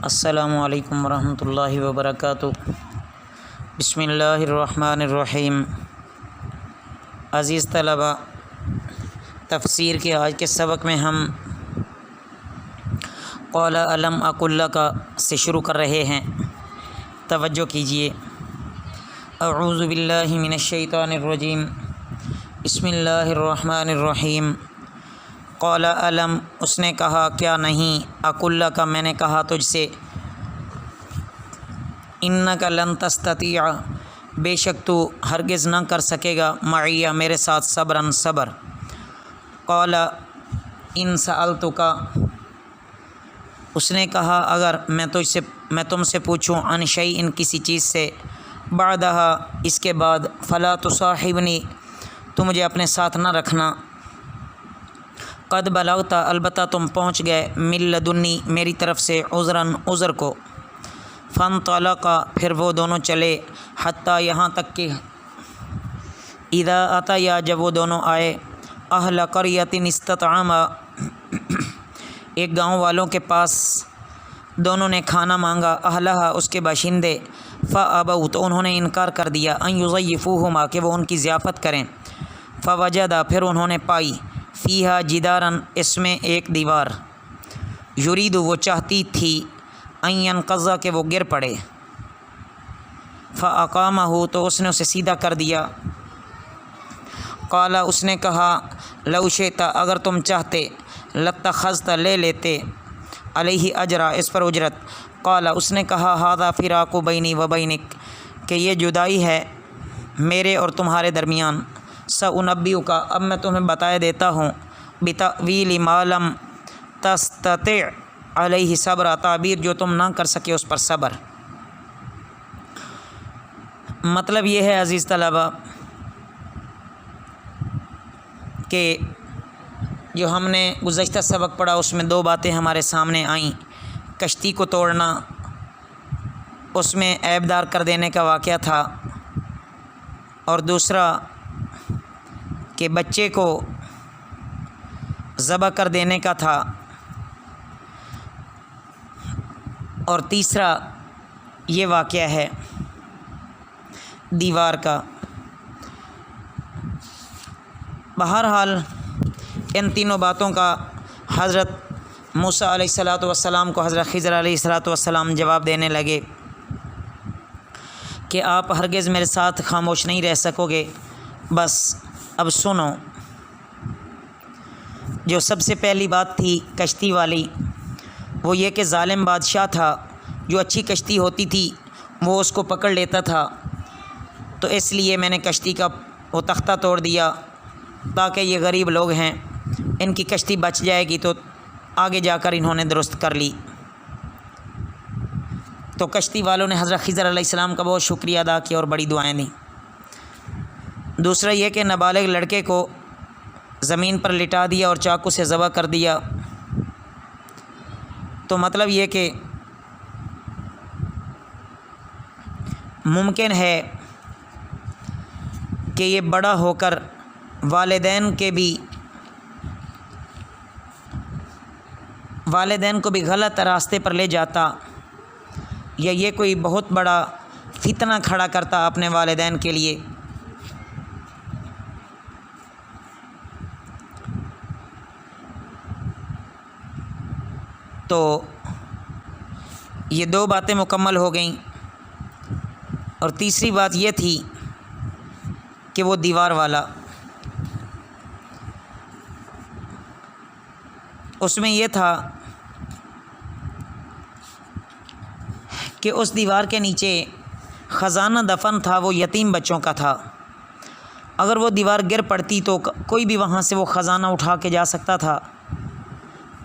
السلام علیکم ورحمۃ اللہ وبرکاتہ۔ بسم اللہ الرحمن الرحیم۔ عزیز طلباء، تفسیر کے آج کے سبق میں ہم قال الم اقل لک سے شروع کر رہے ہیں۔ توجہ کیجیے۔ اعوذ باللہ من الشیطان الرجیم، بسم اللہ الرحمن الرحیم۔ قال الم، اس نے کہا کیا نہیں، اقل لک، میں نے کہا تجھ سے، انک لن تستطیع، بے شک تو ہرگز نہ کر سکے گا، معی، میرے ساتھ، صبرا، صبر۔ قال ان سألتک، اس نے کہا اگر میں تم سے پوچھوں، عن شیء، کسی چیز سے، بعدہا، اس کے بعد، فلا تصاحبنی، تو مجھے اپنے ساتھ نہ رکھنا، قد بلغت، البتہ تم پہنچ گئے، من لدنی، میری طرف سے، عذراً، عذر کو۔ فانطلقا، پھر وہ دونوں چلے، حتیٰ، یہاں تک کہ، اذا اتیا، جب وہ دونوں آئے، اہل قریۃ استطعما، ایک گاؤں والوں کے پاس دونوں نے کھانا مانگا، اہلہا، اس کے باشندے، فابوا، تو انہوں نے انکار کر دیا، ان یضیفوہما، کہ وہ ان کی ضیافت کریں، فوجدا، پھر انہوں نے پائی، فیہا جداراً، اس میں ایک دیوار، یرید، وہ چاہتی تھی، ان ینقض، کہ وہ گر پڑے، فاقامہ، تو اس نے اسے سیدھا کر دیا۔ قال، اس نے کہا، لو شئت، اگر تم چاہتے، لاتخذت، لے لیتے، علیہ اجرا، اس پر اجرت۔ قال، اس نے کہا، ھذا فراق بینی و بینک، کہ یہ جدائی ہے میرے اور تمہارے درمیان، سأنبئک، اب میں تمہیں بتائے دیتا ہوں، بتأویل ما لم تستطع علیہ صبرا، تعبیر جو تم نہ کر سکے اس پر صبر۔ مطلب یہ ہے عزیز طلباء کہ جو ہم نے گزشتہ سبق پڑھا اس میں دو باتیں ہمارے سامنے آئیں، کشتی کو توڑنا، اس میں عیبدار کر دینے کا واقعہ تھا، اور دوسرا کہ بچے کو ذبح کر دینے کا تھا، اور تیسرا یہ واقعہ ہے دیوار کا۔ بہرحال ان تینوں باتوں کا حضرت موسیٰ علیہ الصلاۃ والسلام کو حضرت خضر علیہ الصلاۃ والسلام جواب دینے لگے کہ آپ ہرگز میرے ساتھ خاموش نہیں رہ سکو گے، بس اب سنو۔ جو سب سے پہلی بات تھی کشتی والی، وہ یہ کہ ظالم بادشاہ تھا، جو اچھی کشتی ہوتی تھی وہ اس کو پکڑ لیتا تھا، تو اس لیے میں نے کشتی کا وہ تختہ توڑ دیا تاکہ یہ غریب لوگ ہیں، ان کی کشتی بچ جائے گی، تو آگے جا کر انہوں نے درست کر لی۔ تو کشتی والوں نے حضرت خضر علیہ السلام کا بہت شکریہ ادا کیا اور بڑی دعائیں دیں۔ دوسرا یہ کہ نابالغ لڑکے کو زمین پر لٹا دیا اور چاقو سے ذبح کر دیا۔ تو مطلب یہ کہ ممکن ہے کہ یہ بڑا ہو کر والدین کو بھی غلط راستے پر لے جاتا، یا یہ کوئی بہت بڑا فتنہ کھڑا کرتا اپنے والدین کے لیے۔ تو یہ دو باتیں مکمل ہو گئیں، اور تیسری بات یہ تھی کہ وہ دیوار والا، اس میں یہ تھا کہ اس دیوار کے نیچے خزانہ دفن تھا، وہ یتیم بچوں کا تھا، اگر وہ دیوار گر پڑتی تو کوئی بھی وہاں سے وہ خزانہ اٹھا کے جا سکتا تھا،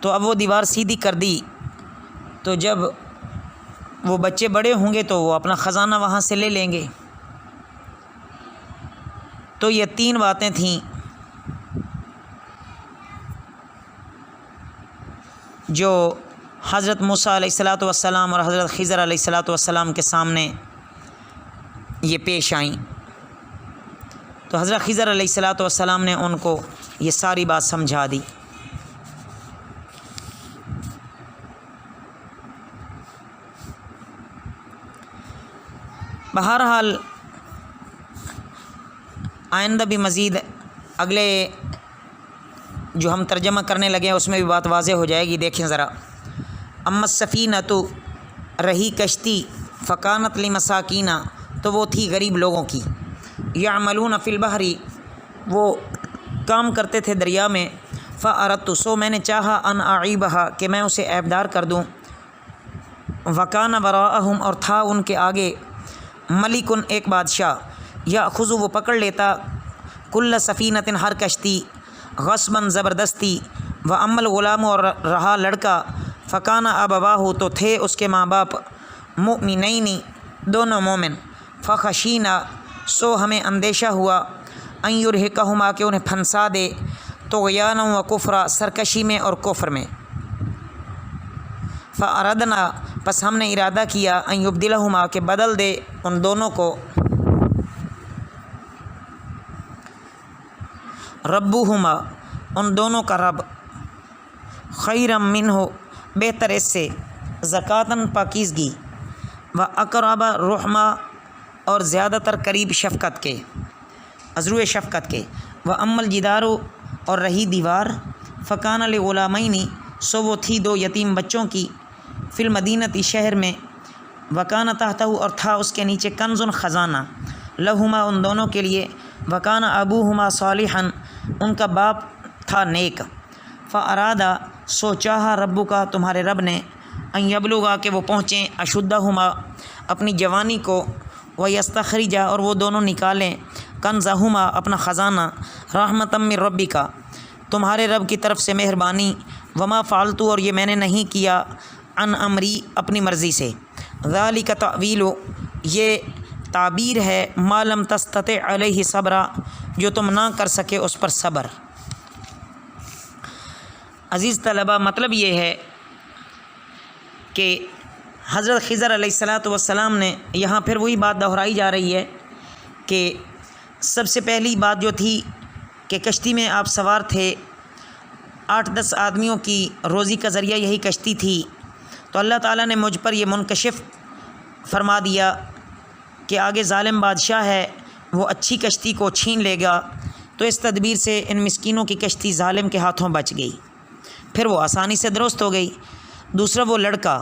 تو اب وہ دیوار سیدھی کر دی، تو جب وہ بچے بڑے ہوں گے تو وہ اپنا خزانہ وہاں سے لے لیں گے۔ تو یہ تین باتیں تھیں جو حضرت موسیٰ علیہ الصلاۃ والسلام اور حضرت خضر علیہ الصلاۃ والسلام کے سامنے یہ پیش آئیں۔ تو حضرت خضر علیہ الصلاۃ والسلام نے ان کو یہ ساری بات سمجھا دی۔ بہرحال آئندہ بھی مزید اگلے جو ہم ترجمہ کرنے لگے ہیں اس میں بھی بات واضح ہو جائے گی۔ دیکھیں ذرا، اما السفینۃ، رہی کشتی، فکانت لمساکین، تو وہ تھی غریب لوگوں کی، یعملون فی البحر، وہ کام کرتے تھے دریا میں، فاردت، سو میں نے چاہا، ان اعیبھا، کہ میں اسے عیبدار کر دوں، وکان وراءہم، اور تھا ان کے آگے، ملک، ایک بادشاہ، یاخذ، وہ پکڑ لیتا، کل سفینۃ، ہر کشتی، غصباً، زبردستی، واما الغلام، اور رہا لڑکا، فکان ابواہ، تو تھے اس کے ماں باپ، مؤمنین، دونوں مومن، فخشینا، سو ہمیں اندیشہ ہوا، ان یرہقہما، کہ انہیں پھنسا دے، طغیانا و کفرا، سرکشی میں اور کفر میں، فاردنا، پس ہم نے ارادہ کیا، ان یبدلہما، کہ بدل دے ان دونوں کو، ربہما، ان دونوں کا رب، خیرم منہ، بہتر اس سے، زکاتاً، پاکیزگی، و اقرب رحمہ، اور زیادہ تر قریب شفقت کے، ازرو شفقت کے، و اما الجدار، اور رہی دیوار، فکان لغلامین، سو وہ تھی دو یتیم بچوں کی، فی المدینتی، شہر میں، وکان تحتہ، اور تھا اس کے نیچے، کنز، خزانہ، لہما، ان دونوں کے لیے، وکان ابوہما صالحا، ان کا باپ تھا نیک، فارادہ، سو چاہا، ربک، تمہارے رب نے، ان یبلغا، کہ وہ پہنچیں، اشدہما، اپنی جوانی کو، ویستخرجا، اور وہ دونوں نکالیں، کنزہما، اپنا خزانہ، رحمتا من ربک، تمہارے رب کی طرف سے مہربانی، وما فعلت، اور یہ میں نے نہیں کیا، عن امری، اپنی مرضی سے، ذالک تأویل، یہ تعبیر ہے، ما لم تستطع علیہ صبرا، جو تم نہ کر سکے اس پر صبر۔ عزیز طلبہ، مطلب یہ ہے کہ حضرت خضر علیہ السلام نے یہاں پھر وہی بات دہرائی جا رہی ہے کہ سب سے پہلی بات جو تھی کہ کشتی میں آپ سوار تھے، 8-10 آدمیوں کی روزی کا ذریعہ یہی کشتی تھی، تو اللہ تعالیٰ نے مجھ پر یہ منکشف فرما دیا کہ آگے ظالم بادشاہ ہے، وہ اچھی کشتی کو چھین لے گا، تو اس تدبیر سے ان مسکینوں کی کشتی ظالم کے ہاتھوں بچ گئی، پھر وہ آسانی سے درست ہو گئی۔ دوسرا وہ لڑکا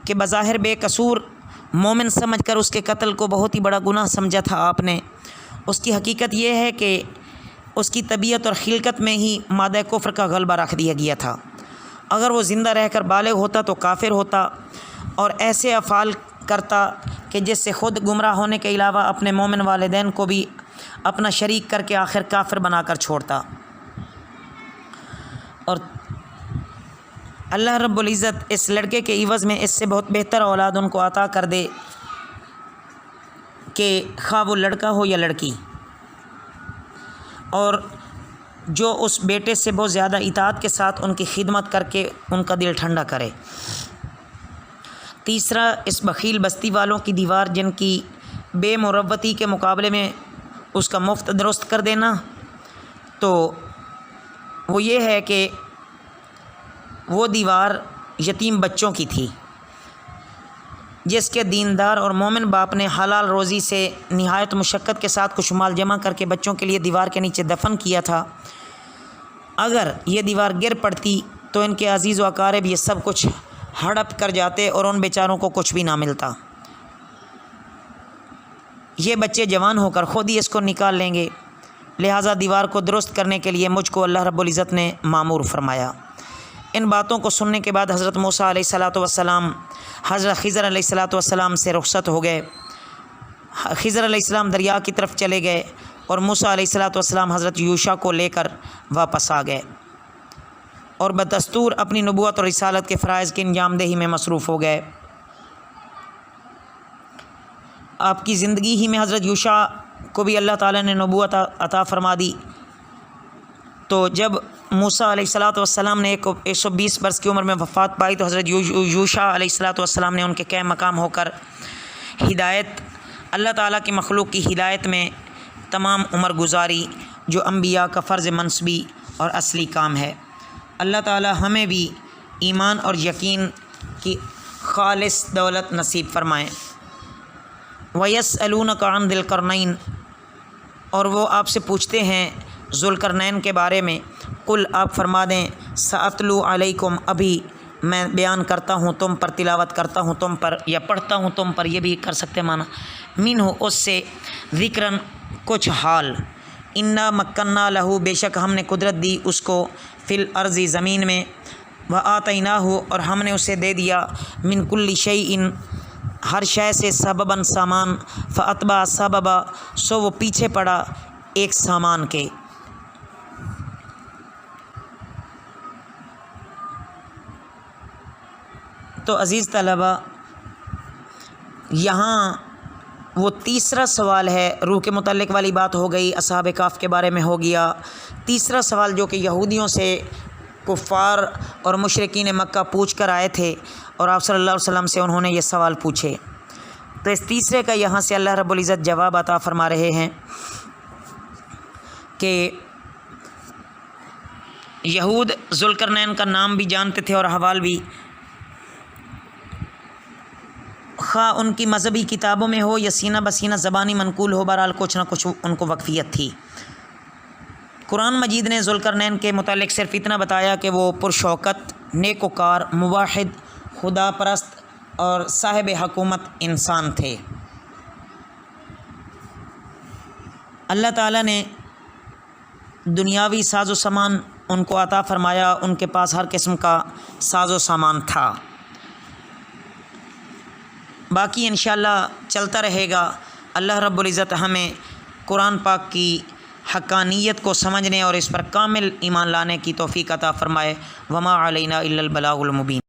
کہ بظاہر بے قصور مومن سمجھ کر اس کے قتل کو بہت ہی بڑا گناہ سمجھا تھا آپ نے، اس کی حقیقت یہ ہے کہ اس کی طبیعت اور خلقت میں ہی مادہ کفر کا غلبہ رکھ دیا گیا تھا، اگر وہ زندہ رہ کر بالغ ہوتا تو کافر ہوتا، اور ایسے افعال کرتا کہ جس سے خود گمراہ ہونے کے علاوہ اپنے مومن والدین کو بھی اپنا شریک کر کے آخر کافر بنا کر چھوڑتا، اور اللہ رب العزت اس لڑکے کے عوض میں اس سے بہت بہتر اولاد ان کو عطا کر دے، کہ خواہ وہ لڑکا ہو یا لڑکی، اور جو اس بیٹے سے بہت زیادہ اطاعت کے ساتھ ان کی خدمت کر کے ان کا دل ٹھنڈا کرے۔ تیسرا، اس بخیل بستی والوں کی دیوار جن کی بے مروتی کے مقابلے میں اس کا مفت درست کر دینا، تو وہ یہ ہے کہ وہ دیوار یتیم بچوں کی تھی، جس کے دیندار اور مومن باپ نے حلال روزی سے نہایت مشقت کے ساتھ کچھ مال جمع کر کے بچوں کے لیے دیوار کے نیچے دفن کیا تھا۔ اگر یہ دیوار گر پڑتی تو ان کے عزیز و اقارب یہ سب کچھ ہڑپ کر جاتے اور ان بیچاروں کو کچھ بھی نہ ملتا۔ یہ بچے جوان ہو کر خود ہی اس کو نکال لیں گے، لہٰذا دیوار کو درست کرنے کے لیے مجھ کو اللہ رب العزت نے مامور فرمایا۔ ان باتوں کو سننے کے بعد حضرت موسیٰ علیہ السلام حضرت خضر علیہ السلام سے رخصت ہو گئے، خضر علیہ السلام دریا کی طرف چلے گئے، اور موسیٰ علیہ السلام حضرت یوشع کو لے کر واپس آ گئے، اور بدستور اپنی نبوت اور رسالت کے فرائض کی انجام دہی میں مصروف ہو گئے۔ آپ کی زندگی ہی میں حضرت یوشع کو بھی اللہ تعالیٰ نے نبوت عطا فرما دی، تو جب موسیٰ علیہ السلام نے 120 برس کی عمر میں وفات پائی تو حضرت یوشع علیہ السلام نے ان کے قائم مقام ہو کر ہدایت، اللہ تعالیٰ کی مخلوق کی ہدایت میں تمام عمر گزاری، جو انبیاء کا فرض منصبی اور اصلی کام ہے۔ اللہ تعالیٰ ہمیں بھی ایمان اور یقین کی خالص دولت نصیب فرمائیں۔ وَيَسْأَلُونَكَ عَنْ ذِي الْقَرْنَيْنِ، اور وہ آپ سے پوچھتے ہیں ذوالقرنین کے بارے میں، قل آپ فرما دیں سأتلو علیکم، ابھی میں بیان کرتا ہوں تم پر، تلاوت کرتا ہوں تم پر، یا پڑھتا ہوں تم پر، یہ بھی کر سکتے معنی، منہ اس سے، ذکرن کچھ حال، انا مکننا لہو، بے شک ہم نے قدرت دی اس کو، فی الارض زمین میں، وآتیناہ اور ہم نے اسے دے دیا، من کل شیء ہر شے سے، سبباً سامان، فاتبع سببا سو وہ پیچھے پڑا ایک سامان کے۔ تو عزیز طلبہ، یہاں وہ تیسرا سوال ہے، روح کے متعلق والی بات ہو گئی، اصحاب کہف کے بارے میں ہو گیا۔ تیسرا سوال جو کہ یہودیوں سے کفار اور مشرکین مکہ پوچھ کر آئے تھے، اور آپ صلی اللہ علیہ وسلم سے انہوں نے یہ سوال پوچھے، تو اس تیسرے کا یہاں سے اللہ رب العزت جواب عطا فرما رہے ہیں کہ یہود ذوالقرنین کا نام بھی جانتے تھے اور احوال بھی، خواہ ان کی مذہبی کتابوں میں ہو یا سینہ بسینہ زبانی منقول ہو، بہرحال کچھ نہ کچھ ان کو وقفیت تھی۔ قرآن مجید نے ذوالقرنین کے متعلق صرف اتنا بتایا کہ وہ پرشوکت، نیک وکار، موحد، خدا پرست اور صاحب حکومت انسان تھے۔ اللہ تعالیٰ نے دنیاوی ساز و سامان ان کو عطا فرمایا، ان کے پاس ہر قسم کا ساز و سامان تھا۔ باقی انشاءاللہ چلتا رہے گا۔ اللہ رب العزت ہمیں قرآن پاک کی حقانیت کو سمجھنے اور اس پر کامل ایمان لانے کی توفیق عطا فرمائے۔ وما علینا الا البلاغ المبین۔